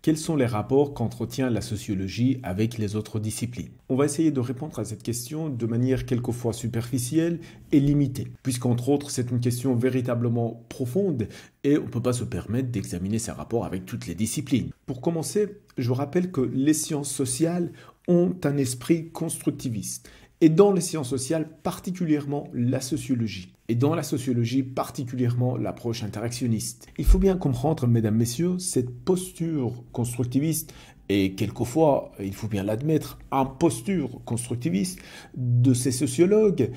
Quels sont les rapports qu'entretient la sociologie avec les autres disciplines? On va essayer de répondre à cette question de manière quelquefois superficielle et limitée, puisqu'entre autres c'est une question véritablement profonde et on ne peut pas se permettre d'examiner ces rapports avec toutes les disciplines. Pour commencer, je vous rappelle que les sciences sociales ont un esprit constructiviste. Et dans les sciences sociales, particulièrement la sociologie. Et dans la sociologie, particulièrement l'approche interactionniste. Il faut bien comprendre, mesdames, messieurs, cette posture constructiviste et quelquefois, il faut bien l'admettre, imposture constructiviste de ces sociologues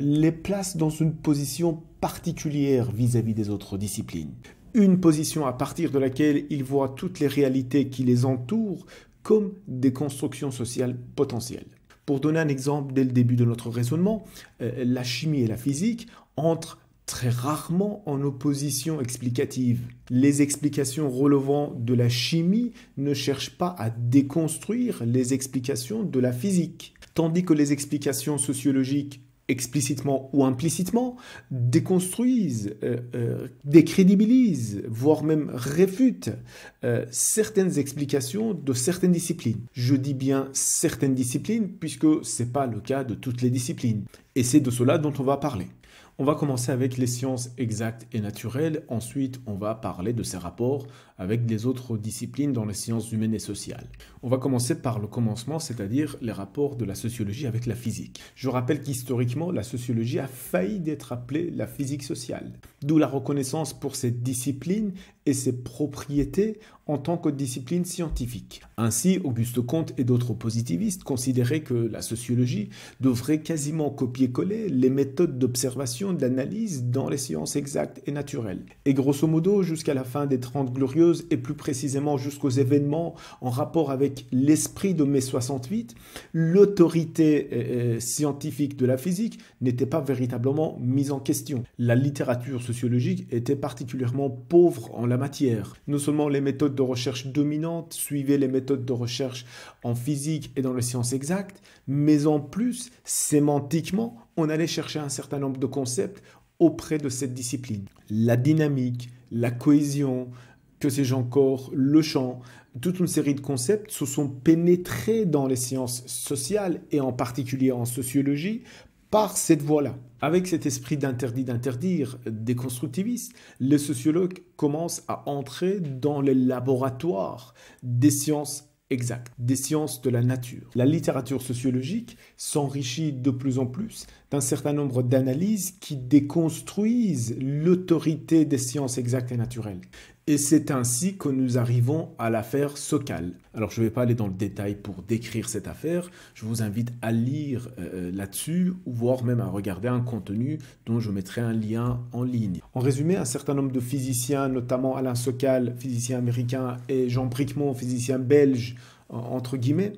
les place dans une position particulière vis-à-vis des autres disciplines. Une position à partir de laquelle ils voient toutes les réalités qui les entourent comme des constructions sociales potentielles. Pour donner un exemple dès le début de notre raisonnement, la chimie et la physique entrent très rarement en opposition explicative. Les explications relevant de la chimie ne cherchent pas à déconstruire les explications de la physique, tandis que les explications sociologiques explicitement ou implicitement, déconstruisent, décrédibilisent, voire même réfutent certaines explications de certaines disciplines. Je dis bien certaines disciplines puisque ce n'est pas le cas de toutes les disciplines. Et c'est de cela dont on va parler. On va commencer avec les sciences exactes et naturelles. Ensuite, on va parler de ces rapports avec les autres disciplines dans les sciences humaines et sociales. On va commencer par le commencement, c'est-à-dire les rapports de la sociologie avec la physique. Je rappelle qu'historiquement, la sociologie a failli d'être appelée la physique sociale. D'où la reconnaissance pour cette discipline et ses propriétés en tant que discipline scientifique. Ainsi, Auguste Comte et d'autres positivistes considéraient que la sociologie devrait quasiment copier-coller les méthodes d'observation et d'analyse dans les sciences exactes et naturelles. Et grosso modo, jusqu'à la fin des 30 Glorieuses et plus précisément jusqu'aux événements en rapport avec l'esprit de mai 68, l'autorité scientifique de la physique n'était pas véritablement mise en question. La littérature sociologique était particulièrement pauvre en la matière. Non seulement les méthodes de recherche dominantes suivaient les méthodes de recherche en physique et dans les sciences exactes, mais en plus, sémantiquement, on allait chercher un certain nombre de concepts auprès de cette discipline. La dynamique, la cohésion, que sais-je encore, le champ, toute une série de concepts se sont pénétrés dans les sciences sociales et en particulier en sociologie par cette voie-là. Avec cet esprit d'interdit d'interdire des constructivistes, les sociologues commencent à entrer dans les laboratoires des sciences exactes, des sciences de la nature. La littérature sociologique s'enrichit de plus en plus d'un certain nombre d'analyses qui déconstruisent l'autorité des sciences exactes et naturelles. Et c'est ainsi que nous arrivons à l'affaire Sokal. Alors je ne vais pas aller dans le détail pour décrire cette affaire, je vous invite à lire là-dessus, ou voire même à regarder un contenu dont je mettrai un lien en ligne. En résumé, un certain nombre de physiciens, notamment Alain Sokal, physicien américain, et Jean Bricmont, physicien belge, entre guillemets,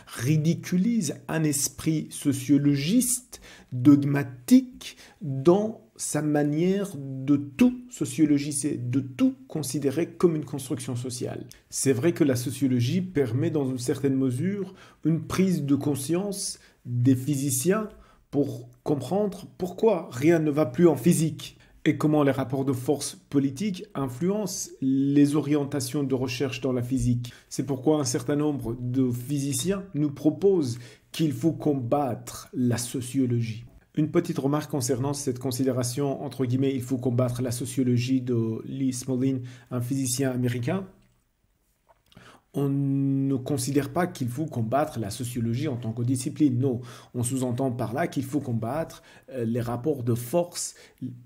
ridiculisent un esprit sociologiste, dogmatique, dans sa manière de tout sociologiser, de tout considérer comme une construction sociale. C'est vrai que la sociologie permet dans une certaine mesure une prise de conscience des physiciens pour comprendre pourquoi rien ne va plus en physique et comment les rapports de force politiques influencent les orientations de recherche dans la physique. C'est pourquoi un certain nombre de physiciens nous proposent qu'il faut combattre la sociologie. Une petite remarque concernant cette considération, entre guillemets, il faut combattre la sociologie de Lee Smolin, un physicien américain. On ne considère pas qu'il faut combattre la sociologie en tant que discipline, non. On sous-entend par là qu'il faut combattre les rapports de force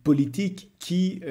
politique qui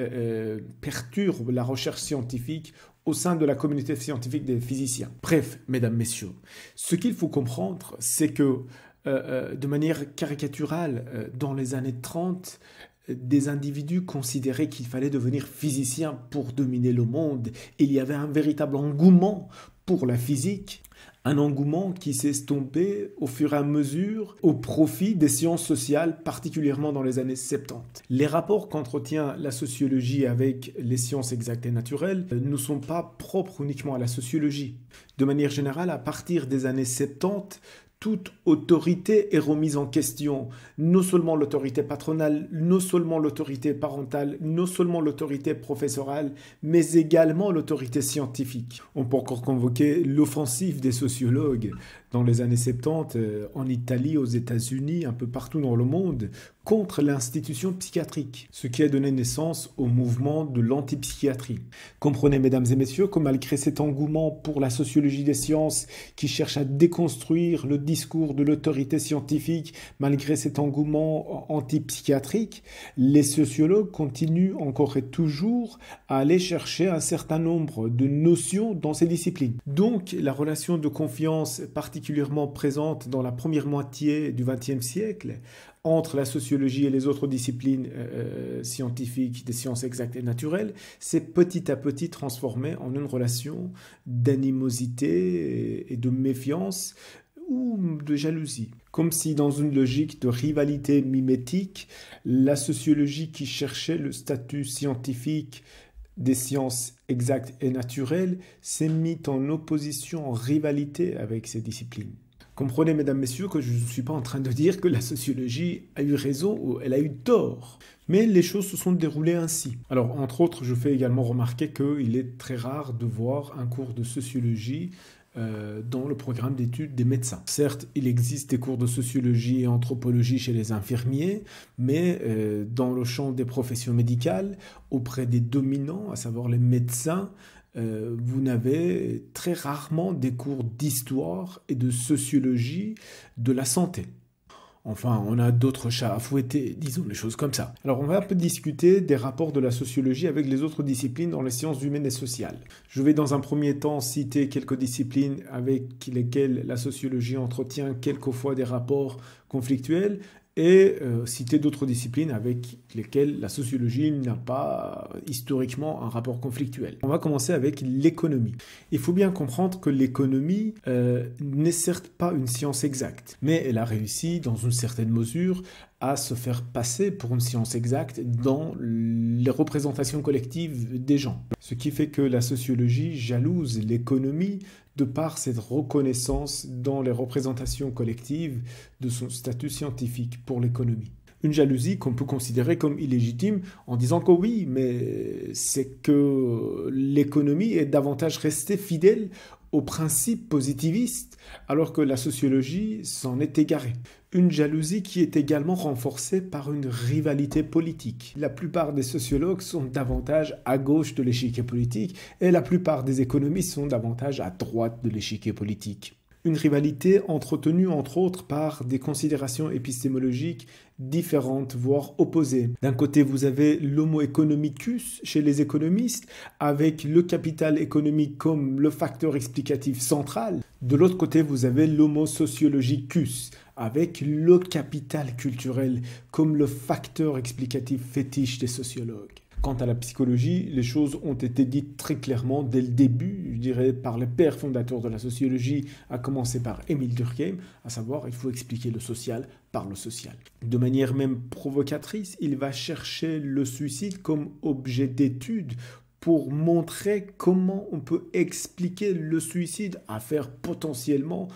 perturbent la recherche scientifique au sein de la communauté scientifique des physiciens. Bref, mesdames, messieurs, ce qu'il faut comprendre, c'est que de manière caricaturale, dans les années 30, des individus considéraient qu'il fallait devenir physicien pour dominer le monde. Il y avait un véritable engouement pour la physique, un engouement qui s'est estompé au fur et à mesure au profit des sciences sociales, particulièrement dans les années 70. Les rapports qu'entretient la sociologie avec les sciences exactes et naturelles ne sont pas propres uniquement à la sociologie. De manière générale, à partir des années 70, Toute autorité est remise en question. Non seulement l'autorité patronale, non seulement l'autorité parentale, non seulement l'autorité professorale, mais également l'autorité scientifique. On peut encore convoquer l'offensive des sociologues dans les années 70, en Italie, aux États-Unis, un peu partout dans le monde, contre l'institution psychiatrique, ce qui a donné naissance au mouvement de l'antipsychiatrie. Comprenez, mesdames et messieurs, que malgré cet engouement pour la sociologie des sciences qui cherche à déconstruire le discours de l'autorité scientifique, malgré cet engouement antipsychiatrique, les sociologues continuent encore et toujours à aller chercher un certain nombre de notions dans ces disciplines. Donc, la relation de confiance particulièrement présente dans la première moitié du XXe siècle entre la sociologie et les autres disciplines scientifiques, des sciences exactes et naturelles, s'est petit à petit transformée en une relation d'animosité et de méfiance ou de jalousie. Comme si dans une logique de rivalité mimétique, la sociologie qui cherchait le statut scientifique des sciences exactes et naturelles s'est mise en opposition, en rivalité avec ces disciplines. Comprenez, mesdames, messieurs, que je ne suis pas en train de dire que la sociologie a eu raison ou elle a eu tort. Mais les choses se sont déroulées ainsi. Alors, entre autres, je fais également remarquer qu'il est très rare de voir un cours de sociologie dans le programme d'études des médecins. Certes, il existe des cours de sociologie et anthropologie chez les infirmiers, mais dans le champ des professions médicales, auprès des dominants, à savoir les médecins, vous n'avez très rarement des cours d'histoire et de sociologie de la santé. Enfin, on a d'autres chats à fouetter, disons les choses comme ça. Alors, on va un peu discuter des rapports de la sociologie avec les autres disciplines dans les sciences humaines et sociales. Je vais dans un premier temps citer quelques disciplines avec lesquelles la sociologie entretient quelquefois des rapports conflictuels et citer d'autres disciplines avec lesquelles la sociologie n'a pas historiquement un rapport conflictuel. On va commencer avec l'économie. Il faut bien comprendre que l'économie n'est certes pas une science exacte, mais elle a réussi dans une certaine mesure à se faire passer pour une science exacte dans les représentations collectives des gens. Ce qui fait que la sociologie jalouse l'économie de par cette reconnaissance dans les représentations collectives de son statut scientifique pour l'économie. Une jalousie qu'on peut considérer comme illégitime en disant que oui, mais c'est que l'économie est davantage restée fidèle aux principes positivistes, alors que la sociologie s'en est égarée. Une jalousie qui est également renforcée par une rivalité politique. La plupart des sociologues sont davantage à gauche de l'échiquier politique et la plupart des économistes sont davantage à droite de l'échiquier politique. Une rivalité entretenue entre autres par des considérations épistémologiques différentes, voire opposées. D'un côté, vous avez l'homo economicus chez les économistes, avec le capital économique comme le facteur explicatif central. De l'autre côté, vous avez l'homo sociologicus, avec le capital culturel comme le facteur explicatif fétiche des sociologues. Quant à la psychologie, les choses ont été dites très clairement dès le début, je dirais par les pères fondateurs de la sociologie, à commencer par Émile Durkheim, à savoir il faut expliquer le social par le social. De manière même provocatrice, il va chercher le suicide comme objet d'étude pour montrer comment on peut expliquer le suicide, affaire potentiellement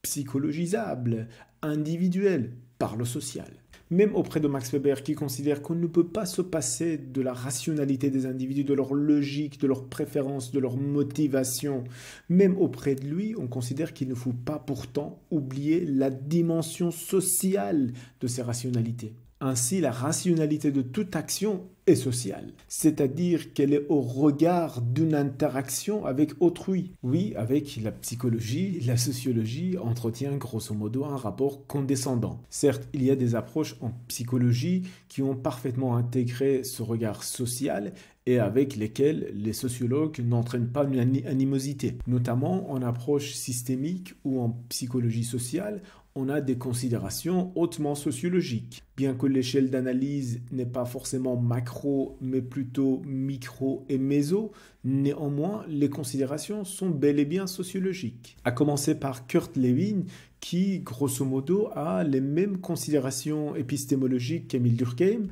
psychologisable, individuelle, par le social. Même auprès de Max Weber qui considère qu'on ne peut pas se passer de la rationalité des individus, de leur logique, de leurs préférences, de leur motivation. Même auprès de lui, on considère qu'il ne faut pas pourtant oublier la dimension sociale de ces rationalités. Ainsi, la rationalité de toute action est sociale, c'est-à-dire qu'elle est au regard d'une interaction avec autrui. Oui, avec la psychologie, la sociologie entretient grosso modo un rapport condescendant. Certes, il y a des approches en psychologie qui ont parfaitement intégré ce regard social et avec lesquelles les sociologues n'entraînent pas une animosité. Notamment en approche systémique ou en psychologie sociale, on a des considérations hautement sociologiques. Bien que l'échelle d'analyse n'est pas forcément macro, mais plutôt micro et méso, néanmoins, les considérations sont bel et bien sociologiques. À commencer par Kurt Lewin, qui, grosso modo, a les mêmes considérations épistémologiques qu'Émile Durkheim,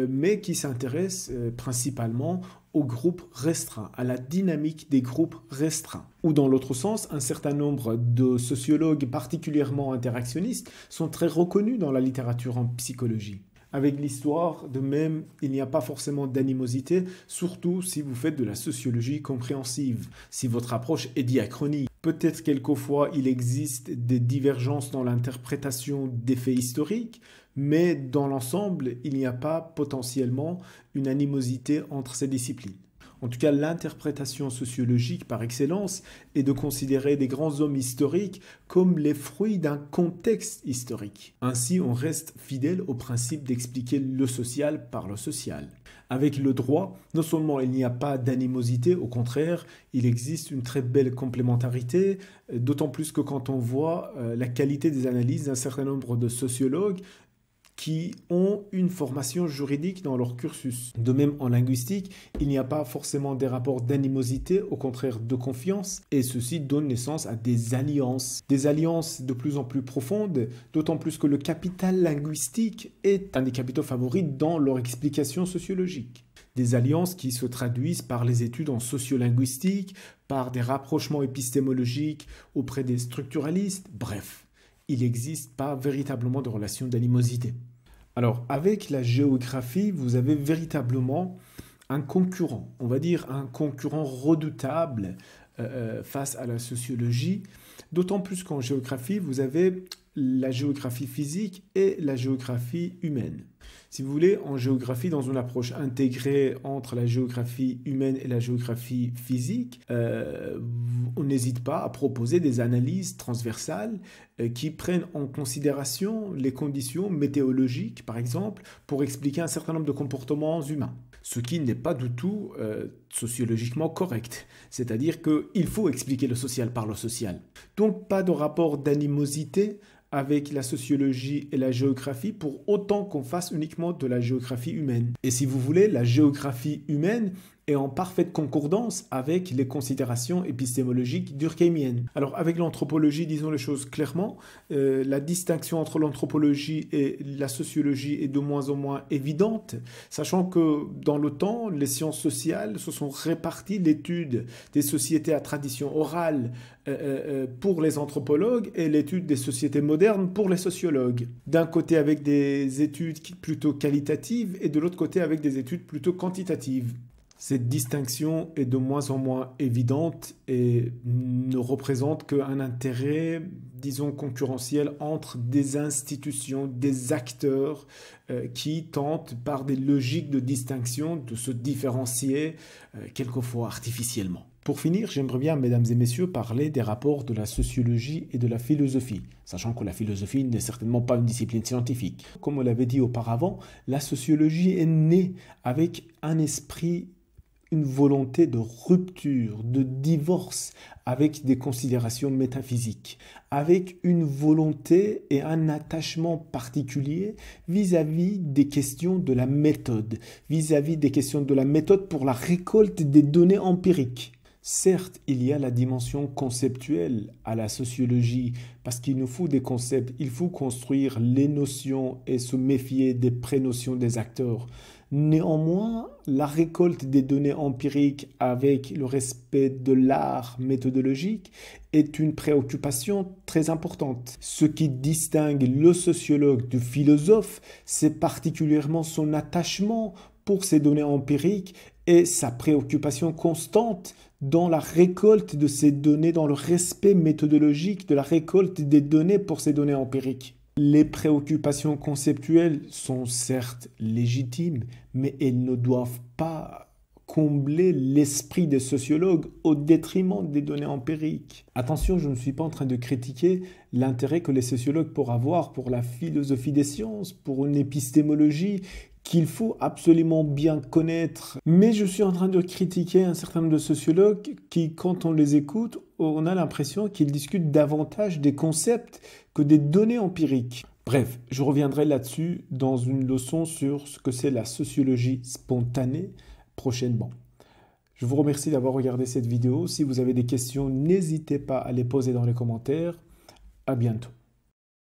mais qui s'intéresse principalement aux groupes restreints, à la dynamique des groupes restreints. Ou dans l'autre sens, un certain nombre de sociologues particulièrement interactionnistes sont très reconnus dans la littérature en psychologie. Avec l'histoire, de même, il n'y a pas forcément d'animosité, surtout si vous faites de la sociologie compréhensive, si votre approche est diachronique. Peut-être quelquefois il existe des divergences dans l'interprétation des faits historiques, mais dans l'ensemble, il n'y a pas potentiellement une animosité entre ces disciplines. En tout cas, l'interprétation sociologique par excellence est de considérer des grands hommes historiques comme les fruits d'un contexte historique. Ainsi, on reste fidèle au principe d'expliquer le social par le social. Avec le droit, non seulement il n'y a pas d'animosité, au contraire, il existe une très belle complémentarité, d'autant plus que quand on voit la qualité des analyses d'un certain nombre de sociologues, qui ont une formation juridique dans leur cursus. De même, en linguistique, il n'y a pas forcément des rapports d'animosité, au contraire de confiance, et ceci donne naissance à des alliances de plus en plus profondes, d'autant plus que le capital linguistique est un des capitaux favoris dans leur explication sociologique. Des alliances qui se traduisent par les études en sociolinguistique, par des rapprochements épistémologiques auprès des structuralistes, bref. Il n'existe pas véritablement de relation d'animosité. Alors, avec la géographie, vous avez véritablement un concurrent, on va dire un concurrent redoutable face à la sociologie, d'autant plus qu'en géographie, vous avez la géographie physique et la géographie humaine. Si vous voulez, en géographie, dans une approche intégrée entre la géographie humaine et la géographie physique, on n'hésite pas à proposer des analyses transversales qui prennent en considération les conditions météorologiques, par exemple, pour expliquer un certain nombre de comportements humains. Ce qui n'est pas du tout sociologiquement correct. C'est-à-dire qu'il faut expliquer le social par le social. Donc, pas de rapport d'animosité avec la sociologie et la géographie pour autant qu'on fasse uniquement de la géographie humaine. Et si vous voulez, la géographie humaine est en parfaite concordance avec les considérations épistémologiques durkheimiennes. Alors avec l'anthropologie, disons les choses clairement, la distinction entre l'anthropologie et la sociologie est de moins en moins évidente, sachant que dans le temps, les sciences sociales se sont réparties l'étude des sociétés à tradition orale pour les anthropologues et l'étude des sociétés modernes pour les sociologues. D'un côté avec des études plutôt qualitatives et de l'autre côté avec des études plutôt quantitatives. Cette distinction est de moins en moins évidente et ne représente qu'un intérêt, disons, concurrentiel entre des institutions, des acteurs qui tentent par des logiques de distinction de se différencier quelquefois artificiellement. Pour finir, j'aimerais bien, mesdames et messieurs, parler des rapports de la sociologie et de la philosophie, sachant que la philosophie n'est certainement pas une discipline scientifique. Comme on l'avait dit auparavant, la sociologie est née avec un esprit, une volonté de rupture, de divorce avec des considérations métaphysiques, avec une volonté et un attachement particulier vis-à-vis des questions de la méthode, vis-à-vis des questions de la méthode pour la récolte des données empiriques. Certes, il y a la dimension conceptuelle à la sociologie, parce qu'il nous faut des concepts, il faut construire les notions et se méfier des prénotions des acteurs. Néanmoins, la récolte des données empiriques avec le respect de l'art méthodologique est une préoccupation très importante. Ce qui distingue le sociologue du philosophe, c'est particulièrement son attachement pour ces données empiriques et sa préoccupation constante dans la récolte de ces données, dans le respect méthodologique de la récolte des données pour ces données empiriques. Les préoccupations conceptuelles sont certes légitimes, mais elles ne doivent pas combler l'esprit des sociologues au détriment des données empiriques. Attention, je ne suis pas en train de critiquer l'intérêt que les sociologues pourraient avoir pour la philosophie des sciences, pour une épistémologie qu'il faut absolument bien connaître. Mais je suis en train de critiquer un certain nombre de sociologues qui, quand on les écoute, on a l'impression qu'ils discutent davantage des concepts que des données empiriques. Bref, je reviendrai là-dessus dans une leçon sur ce que c'est la sociologie spontanée prochainement. Je vous remercie d'avoir regardé cette vidéo. Si vous avez des questions, n'hésitez pas à les poser dans les commentaires. À bientôt.